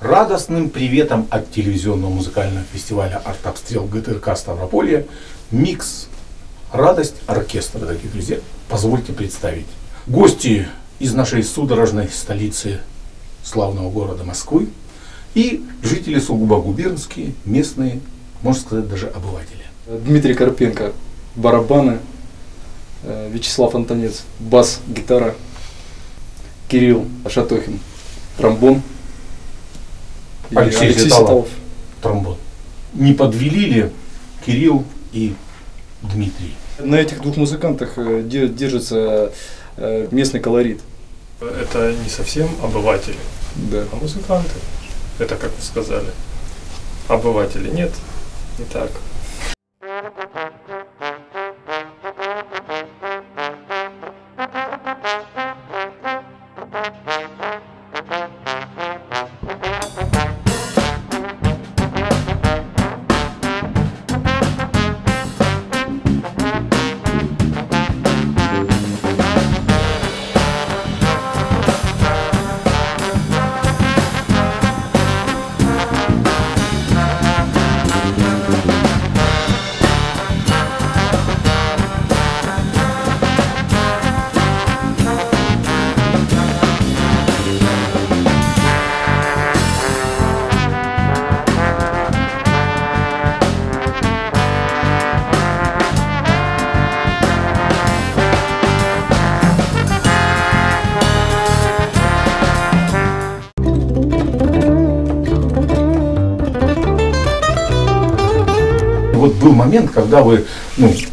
Радостным приветом от телевизионного музыкального фестиваля «Артобстрел» ГТРК Ставрополье микс «Радость оркестра», дорогие друзья. Позвольте представить. Гости из нашей судорожной столицы, славного города Москвы, и жители сугубо губернские, местные, можно сказать, даже обыватели. Дмитрий Карпенко – барабаны, Вячеслав Антонец – бас, гитара, Кирилл Шатохин – тромбон, Алексей Светалов – тромбон. Не подвели ли Кирилл и Дмитрий? На этих двух музыкантах держится местный колорит. Это не совсем обыватели, Да. а музыканты. Это, как вы сказали, обыватели. Нет, не так. Вот был момент, когда вы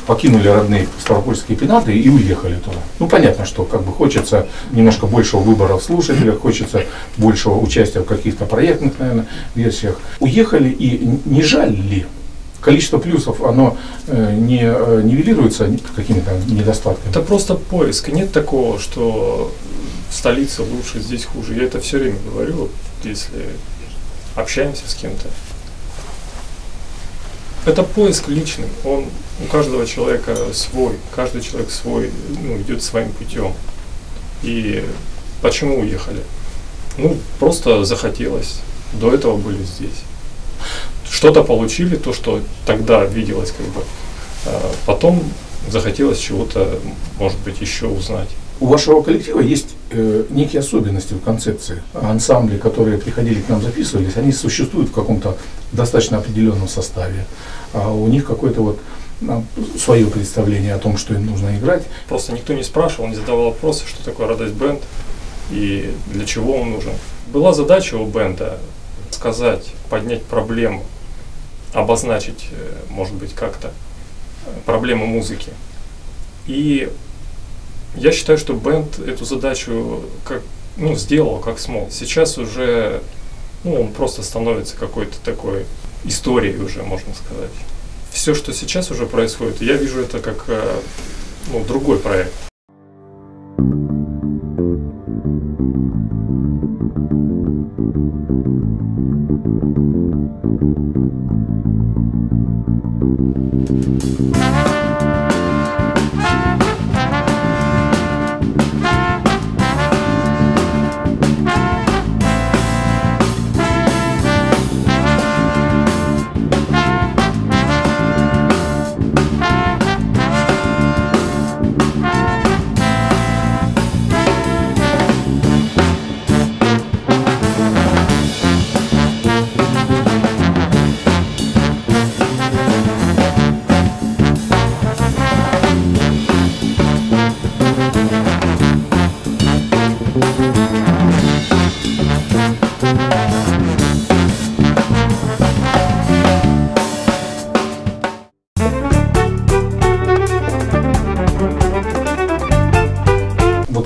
покинули родные ставропольские пенаты и уехали туда. Понятно, что хочется немножко большего выбора в слушателях, хочется большего участия в каких-то проектных, наверное, версиях. Уехали, и не жаль ли? Количество плюсов, оно не нивелируется какими-то недостатками? Это просто поиск. Нет такого, что в столице лучше, здесь хуже. Я это все время говорю, если общаемся с кем-то. Это поиск личный, у каждого человека свой, каждый человек свой, идет своим путем. И почему уехали? Просто захотелось, до этого были здесь. Что-то получили, то, что тогда виделось, потом захотелось чего-то, может быть, еще узнать. У вашего коллектива есть некие особенности в концепции. Ансамбли, которые приходили к нам, записывались, они существуют в каком-то достаточно определенном составе. А у них какое-то свое представление о том, что им нужно играть. Просто никто не спрашивал, не задавал вопросы, что такое «Радость бенд» и для чего он нужен. Была задача у бенда сказать, поднять проблему, обозначить, может быть, как-то проблему музыки. И я считаю, что бенд эту задачу сделал как смог. Сейчас уже он просто становится какой-то такой историей уже, можно сказать. Все, что сейчас уже происходит, я вижу это как другой проект.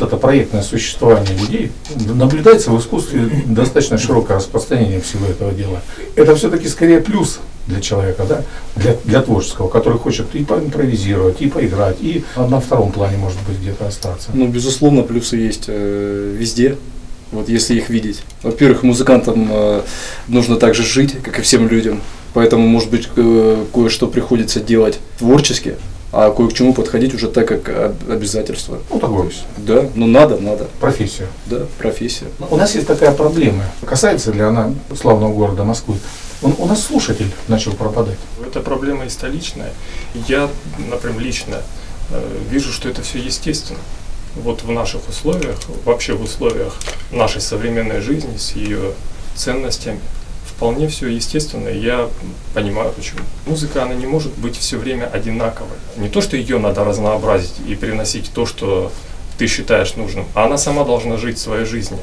Это проектное существование людей, наблюдается в искусстве достаточно широкое распространение всего этого дела. Это все-таки скорее плюс для человека, да? для творческого, который хочет и поимпровизировать, и поиграть, и на втором плане, может быть, где-то остаться. Безусловно, плюсы есть везде, если их видеть. Во-первых, музыкантам нужно также жить, как и всем людям, поэтому, может быть, кое-что приходится делать творчески, а кое к чему подходить уже так, как обязательство. Ну, такое. Да, ну надо. Профессия. Да, профессия. У нас есть такая проблема. Касается ли она славного города Москвы? У нас слушатель начал пропадать. Это проблема и столичная. Я, например, лично вижу, что это все естественно. Вот в наших условиях, вообще в условиях нашей современной жизни с ее ценностями, вполне все естественно. Я понимаю, почему. Музыка, она не может быть все время одинаковой. Не то, что ее надо разнообразить и приносить то, что ты считаешь нужным, а она сама должна жить своей жизнью.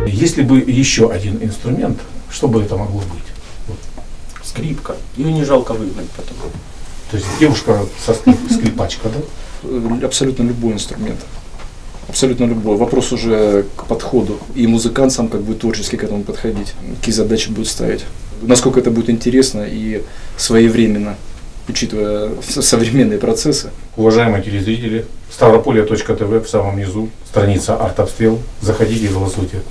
Если бы еще один инструмент, что бы это могло быть? Вот. Скрипка. Ее не жалко выгнать потом. То есть девушка со скрипачка, да? Абсолютно любой инструмент. Абсолютно любой. Вопрос уже к подходу. И музыкант сам как будет творчески к этому подходить. Какие задачи будет ставить. Насколько это будет интересно и своевременно, учитывая современные процессы. Уважаемые телезрители, Ставрополье.тв в самом низу, страница «Артобстрел». Заходите и голосуйте.